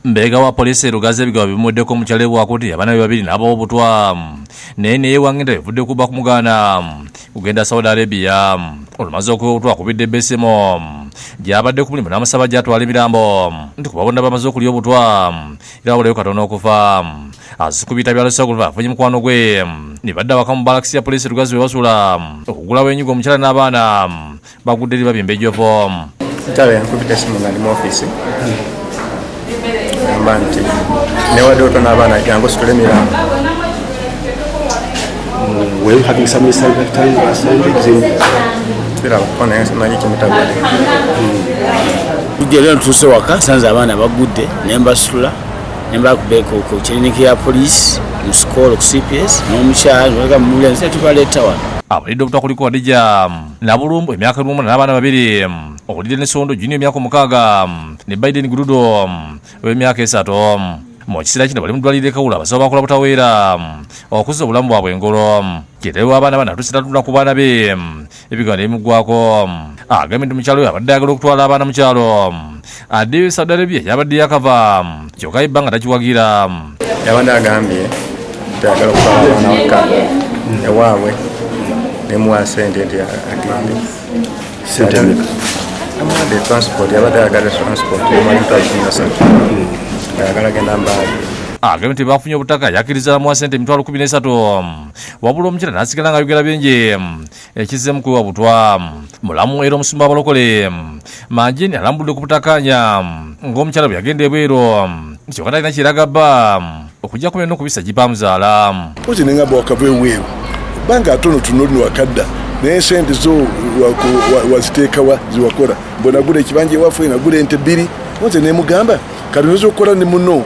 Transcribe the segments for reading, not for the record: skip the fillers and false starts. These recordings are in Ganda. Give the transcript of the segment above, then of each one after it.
Mbega wa polisi Lugaze bigawa bimuddeko mu kyalo bwakuti abana babiri nabo obutwa nene wangende vudde kuba kumugana kugenda Saudi Arabia olumaze okutwa kubidde besemo gyabadde ku mulimu n'amasaba gyatwala emirambo nti kubabona bamaze okulya obutwa era waleyo katono okufa azikubita byalo bafunye mukwano gwe nibadde abakamu balakisi ya polisi Lugaze we basula okugulawo enyigo omukyala n'abaana bagudde eri babimba ejjovo Tawe yankubita simu nga ndi mu office Manti newadde otona abaana jangu situle emirambo. Were you having some misunderstanding? Kujja ntuse waka sanza abaana bagudde nembasula nembakubeka ku kiriniki ya police mu school ku CPS n'omukyala nga mulenze tubaleeta wano. Abalidde obutwa kuliko Wadija Nabulumbu emyaka 1 n'abaana babiri okulidde ne Sondo Junior emyaka 6 ne Biden Gurudo w'emyaka 3 mu kiseera kino bali mu ddwaliro Kawula abasawo bakola butaweera okuza obulamu bwabwe engolo kiteewo abaana bana tusitatuna ku baana be ebigambo ebimuggwako agambye nti mukyalo we abadde ayagala okutwala abaana mu kyalo adde Saudi Arabia yabadde yakava kyokka ebbanga takiwagira yabadde agambye tayagala okutwala abaana waka ewaabwe nemuwa sente nti agende Sente amade transport yabadde ayagala transport ayagala genda Mbale agambye nti bafunye obutaka yakkiriza muwa sente emitwalo 13 wabula omukyala n'asigala nga yogera bingi ekizzeemu kuwa butwa mulamu era omusumba abalokole Manjini alambudde ku butakanya ng'omukyala bwe yagenda ebweru nti kyokka talina kiraga bba okujja kumenya n'okubisa gipamuzaala ozi nengamba wakava eweeru banga atono tunoli wakadda naye sente zo waziteekawa ziwakola mbonagula ekibanja ewaffe nagula ente 2 nze nemugamba kati oyinza okukola ne muno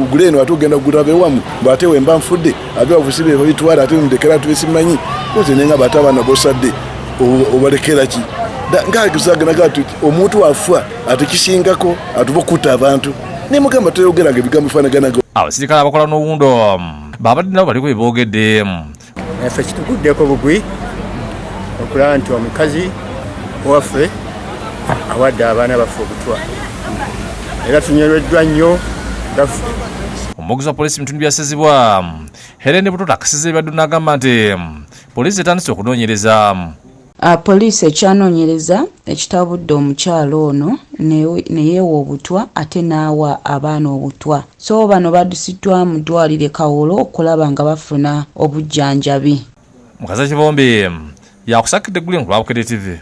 ogule eno ate ogenda kugula abewamu bwate wemba nfudde abewavusi be babitwala ate ndekera tubesimanyi nze nengamba ate abaana bosadde obalekera ki ngagizaganaga ati omuntu wafa ate kisingako atuba okutta abantu nemugamba toyogeranga ebigambo bifaanaganaga abasirikale abakola n'obuwundo babadde nabo baliko beboogedde effe kituguddeko bugwi okulaba nti omukazi waffe awadde abaana baffe obutwa era tunywereddwa nnyo gaffe. Omuvugizi wa polisi mu bitundu bya Ssezibwa Helen Butoto akasiza ebaddu n'agamba nti polisi etandise okunoonyereza. Poliisi ekyanoonyereza ekitabudde omukyalo ono ne yeewa obutwa ate n'awa abaana obutwa, so bano baddisiddwa mu ddwaliro Kawulo okulaba nga bafuna obujjanjabi. Mukazi Kibombe yakusakidde Gulin ku Bwabukede TV.